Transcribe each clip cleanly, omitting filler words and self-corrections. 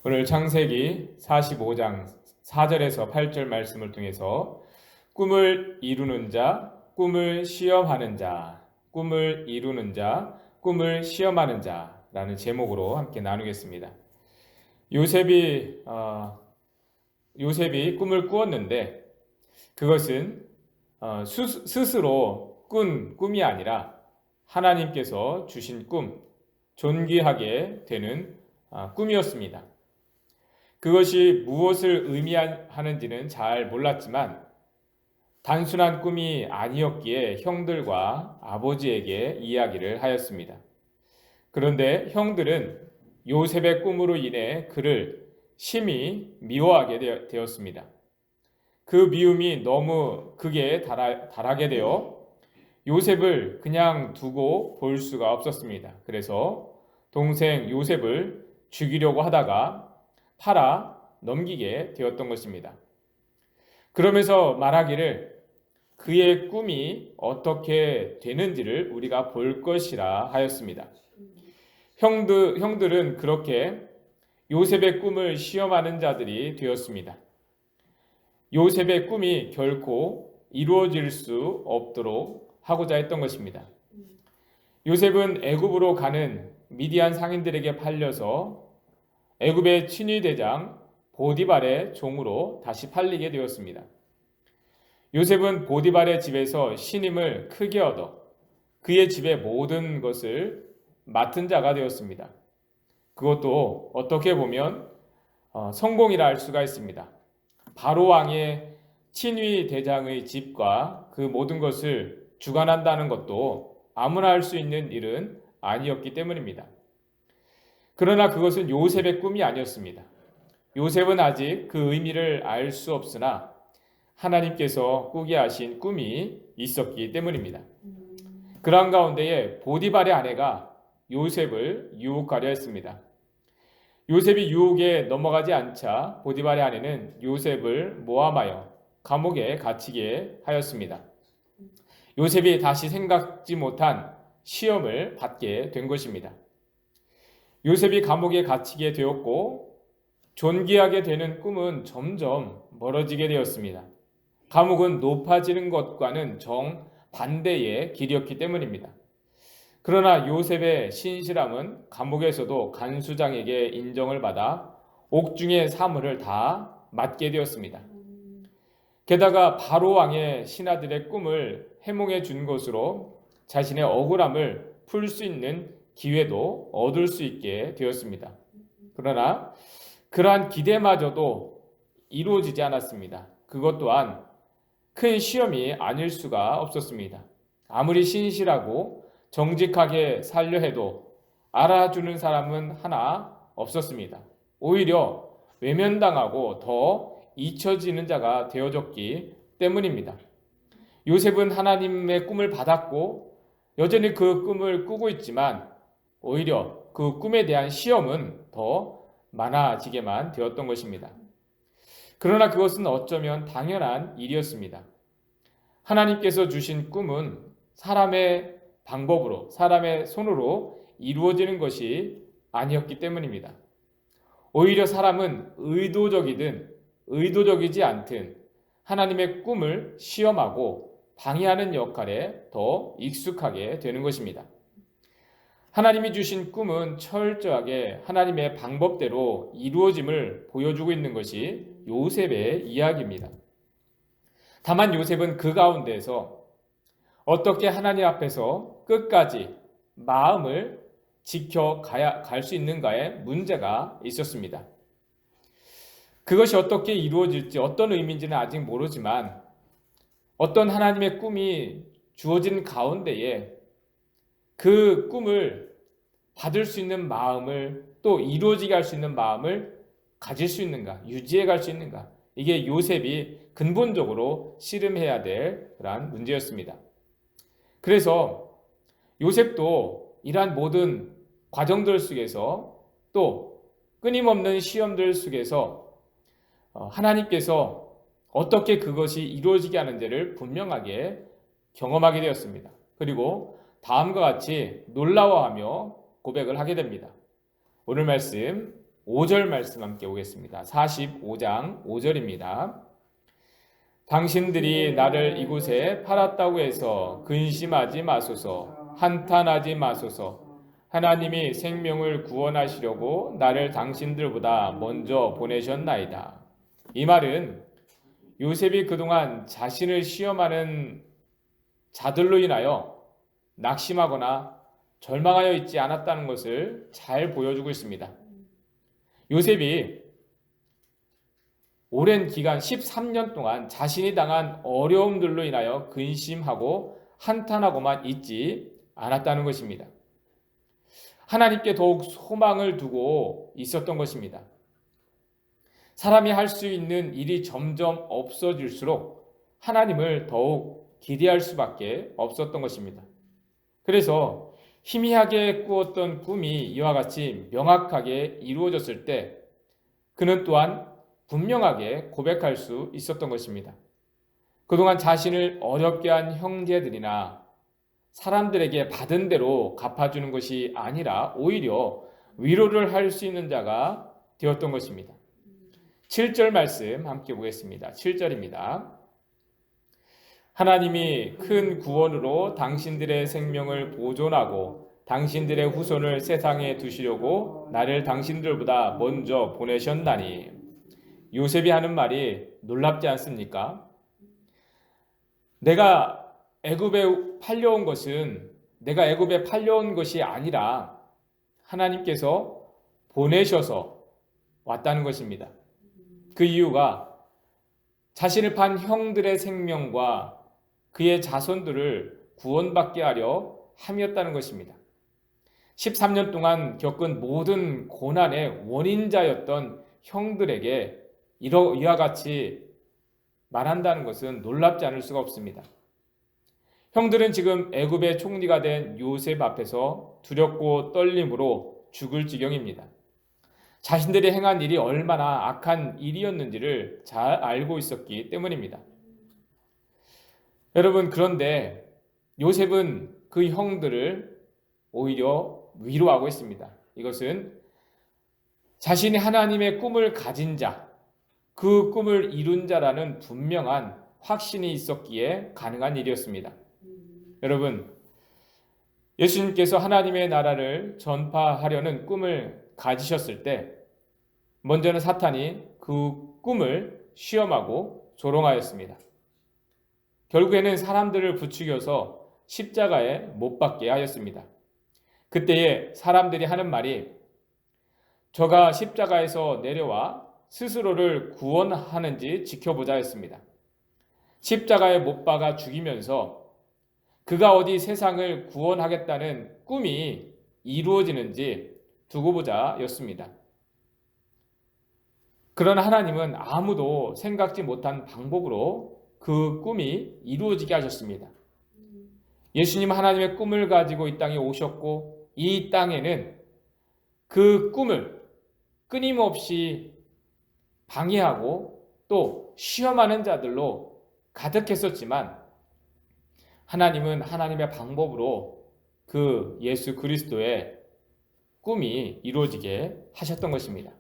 오늘 창세기 45장 4절에서 8절 말씀을 통해서 꿈을 이루는 자, 꿈을 시험하는 자, 꿈을 이루는 자, 꿈을 시험하는 자라는 제목으로 함께 나누겠습니다. 요셉이 꿈을 꾸었는데 그것은 스스로 꾼 꿈이 아니라 하나님께서 주신 꿈, 존귀하게 되는 꿈이었습니다. 그것이 무엇을 의미하는지는 잘 몰랐지만 단순한 꿈이 아니었기에 형들과 아버지에게 이야기를 하였습니다. 그런데 형들은 요셉의 꿈으로 인해 그를 심히 미워하게 되었습니다. 그 미움이 너무 극에 달하게 되어 요셉을 그냥 두고 볼 수가 없었습니다. 그래서 동생 요셉을 죽이려고 하다가 팔아 넘기게 되었던 것입니다. 그러면서 말하기를 그의 꿈이 어떻게 되는지를 우리가 볼 것이라 하였습니다. 형들은 그렇게 요셉의 꿈을 시험하는 자들이 되었습니다. 요셉의 꿈이 결코 이루어질 수 없도록 하고자 했던 것입니다. 요셉은 애굽으로 가는 미디안 상인들에게 팔려서 애굽의 친위대장 보디발의 종으로 다시 팔리게 되었습니다. 요셉은 보디발의 집에서 신임을 크게 얻어 그의 집의 모든 것을 맡은 자가 되었습니다. 그것도 어떻게 보면 성공이라 할 수가 있습니다. 바로 왕의 친위대장의 집과 그 모든 것을 주관한다는 것도 아무나 할 수 있는 일은 아니었기 때문입니다. 그러나 그것은 요셉의 꿈이 아니었습니다. 요셉은 아직 그 의미를 알 수 없으나 하나님께서 꾸게 하신 꿈이 있었기 때문입니다. 그런 가운데에 보디발의 아내가 요셉을 유혹하려 했습니다. 요셉이 유혹에 넘어가지 않자 보디발의 아내는 요셉을 모함하여 감옥에 갇히게 하였습니다. 요셉이 다시 생각지 못한 시험을 받게 된 것입니다. 요셉이 감옥에 갇히게 되었고 존귀하게 되는 꿈은 점점 멀어지게 되었습니다. 감옥은 높아지는 것과는 정반대의 길이었기 때문입니다. 그러나 요셉의 신실함은 감옥에서도 간수장에게 인정을 받아 옥중의 사물을 다 맡게 되었습니다. 게다가 바로 왕의 신하들의 꿈을 해몽해 준 것으로 자신의 억울함을 풀 수 있는 기회도 얻을 수 있게 되었습니다. 그러나 그러한 기대마저도 이루어지지 않았습니다. 그것 또한 큰 시험이 아닐 수가 없었습니다. 아무리 신실하고 정직하게 살려 해도 알아주는 사람은 하나 없었습니다. 오히려 외면당하고 더 잊혀지는 자가 되어졌기 때문입니다. 요셉은 하나님의 꿈을 받았고 여전히 그 꿈을 꾸고 있지만 오히려 그 꿈에 대한 시험은 더 많아지게만 되었던 것입니다. 그러나 그것은 어쩌면 당연한 일이었습니다. 하나님께서 주신 꿈은 사람의 방법으로, 사람의 손으로 이루어지는 것이 아니었기 때문입니다. 오히려 사람은 의도적이든 의도적이지 않든 하나님의 꿈을 시험하고 방해하는 역할에 더 익숙하게 되는 것입니다. 하나님이 주신 꿈은 철저하게 하나님의 방법대로 이루어짐을 보여주고 있는 것이 요셉의 이야기입니다. 다만 요셉은 그 가운데에서 어떻게 하나님 앞에서 끝까지 마음을 갈 수 있는가에 문제가 있었습니다. 그것이 어떻게 이루어질지 어떤 의미인지는 아직 모르지만 어떤 하나님의 꿈이 주어진 가운데에 그 꿈을 받을 수 있는 마음을 또 이루어지게 할 수 있는 마음을 가질 수 있는가, 유지해 갈 수 있는가. 이게 요셉이 근본적으로 씨름해야 될 그런 문제였습니다. 그래서 요셉도 이러한 모든 과정들 속에서 또 끊임없는 시험들 속에서 하나님께서 어떻게 그것이 이루어지게 하는지를 분명하게 경험하게 되었습니다. 그리고 다음과 같이 놀라워하며 고백을 하게 됩니다. 오늘 말씀 5절 말씀 함께 오겠습니다. 45장 5절입니다. 당신들이 나를 이곳에 팔았다고 해서 근심하지 마소서, 한탄하지 마소서. 하나님이 생명을 구원하시려고 나를 당신들보다 먼저 보내셨나이다. 이 말은 요셉이 그동안 자신을 시험하는 자들로 인하여 낙심하거나 절망하여 있지 않았다는 것을 잘 보여주고 있습니다. 요셉이 오랜 기간 13년 동안 자신이 당한 어려움들로 인하여 근심하고 한탄하고만 있지 않았다는 것입니다. 하나님께 더욱 소망을 두고 있었던 것입니다. 사람이 할 수 있는 일이 점점 없어질수록 하나님을 더욱 기대할 수밖에 없었던 것입니다. 그래서 희미하게 꾸었던 꿈이 이와 같이 명확하게 이루어졌을 때 그는 또한 분명하게 고백할 수 있었던 것입니다. 그동안 자신을 어렵게 한 형제들이나 사람들에게 받은 대로 갚아주는 것이 아니라 오히려 위로를 할 수 있는 자가 되었던 것입니다. 7절 말씀 함께 보겠습니다. 7절입니다. 하나님이 큰 구원으로 당신들의 생명을 보존하고 당신들의 후손을 세상에 두시려고 나를 당신들보다 먼저 보내셨나니. 요셉이 하는 말이 놀랍지 않습니까? 내가 애굽에 팔려온 것이 아니라 하나님께서 보내셔서 왔다는 것입니다. 그 이유가 자신을 판 형들의 생명과 그의 자손들을 구원받게 하려 함이었다는 것입니다. 13년 동안 겪은 모든 고난의 원인자였던 형들에게 이와 같이 말한다는 것은 놀랍지 않을 수가 없습니다. 형들은 지금 애굽의 총리가 된 요셉 앞에서 두렵고 떨림으로 죽을 지경입니다. 자신들이 행한 일이 얼마나 악한 일이었는지를 잘 알고 있었기 때문입니다. 여러분, 그런데 요셉은 그 형들을 오히려 위로하고 있습니다. 이것은 자신이 하나님의 꿈을 가진 자, 그 꿈을 이룬 자라는 분명한 확신이 있었기에 가능한 일이었습니다. 여러분, 예수님께서 하나님의 나라를 전파하려는 꿈을 가지셨을 때 먼저는 사탄이 그 꿈을 시험하고 조롱하였습니다. 결국에는 사람들을 부추겨서 십자가에 못 박게 하였습니다. 그때에 사람들이 하는 말이 저가 십자가에서 내려와 스스로를 구원하는지 지켜보자 했습니다. 십자가에 못 박아 죽이면서 그가 어디 세상을 구원하겠다는 꿈이 이루어지는지 두고 보자 였습니다. 그러나 하나님은 아무도 생각지 못한 방법으로 그 꿈이 이루어지게 하셨습니다. 예수님 하나님의 꿈을 가지고 이 땅에 오셨고 이 땅에는 그 꿈을 끊임없이 방해하고 또 시험하는 자들로 가득했었지만 하나님은 하나님의 방법으로 그 예수 그리스도의 꿈이 이루어지게 하셨던 것입니다.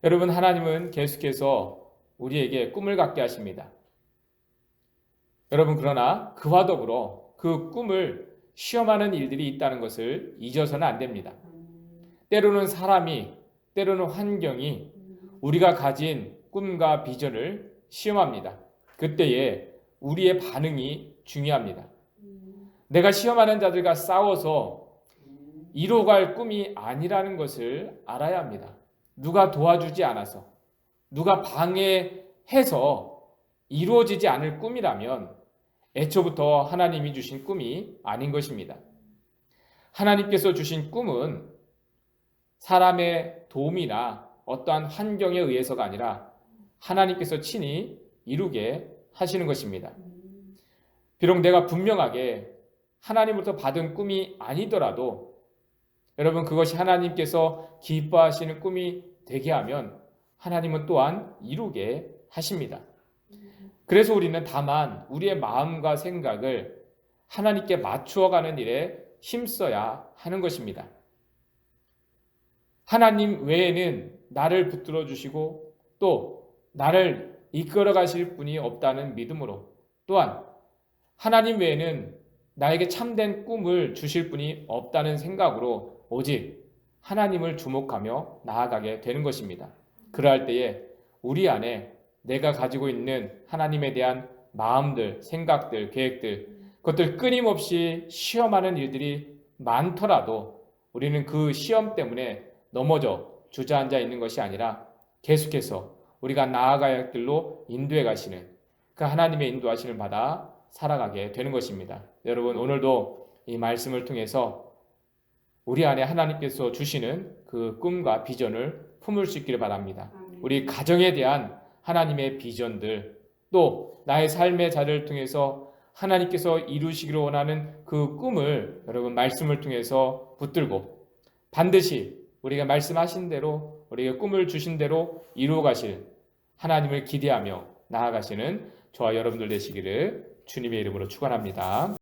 여러분, 하나님은 계속해서 우리에게 꿈을 갖게 하십니다. 여러분, 그러나 그와 더불어 그 꿈을 시험하는 일들이 있다는 것을 잊어서는 안 됩니다. 때로는 사람이, 때로는 환경이 우리가 가진 꿈과 비전을 시험합니다. 그때에 우리의 반응이 중요합니다. 내가 시험하는 자들과 싸워서 이루어갈 꿈이 아니라는 것을 알아야 합니다. 누가 도와주지 않아서, 누가 방해해서 이루어지지 않을 꿈이라면 애초부터 하나님이 주신 꿈이 아닌 것입니다. 하나님께서 주신 꿈은 사람의 도움이나 어떠한 환경에 의해서가 아니라 하나님께서 친히 이루게 하시는 것입니다. 비록 내가 분명하게 하나님으로부터 받은 꿈이 아니더라도 여러분, 그것이 하나님께서 기뻐하시는 꿈이 되게 하면 하나님은 또한 이루게 하십니다. 그래서 우리는 다만 우리의 마음과 생각을 하나님께 맞추어가는 일에 힘써야 하는 것입니다. 하나님 외에는 나를 붙들어 주시고 또 나를 이끌어 가실 분이 없다는 믿음으로, 또한 하나님 외에는 나에게 참된 꿈을 주실 분이 없다는 생각으로 오직 하나님을 주목하며 나아가게 되는 것입니다. 그러할 때에 우리 안에 내가 가지고 있는 하나님에 대한 마음들, 생각들, 계획들, 그것들 끊임없이 시험하는 일들이 많더라도 우리는 그 시험 때문에 넘어져 주저앉아 있는 것이 아니라 계속해서 우리가 나아가야 할 길로 인도해 가시는 그 하나님의 인도하심을 받아 살아가게 되는 것입니다. 여러분, 오늘도 이 말씀을 통해서 우리 안에 하나님께서 주시는 그 꿈과 비전을 품을 수 있기를 바랍니다. 우리 가정에 대한 하나님의 비전들, 또 나의 삶의 자리를 통해서 하나님께서 이루시기를 원하는 그 꿈을 여러분 말씀을 통해서 붙들고 반드시 우리가 말씀하신 대로, 우리에게 꿈을 주신 대로 이루어 가실 하나님을 기대하며 나아가시는 저와 여러분들 되시기를 주님의 이름으로 축원합니다.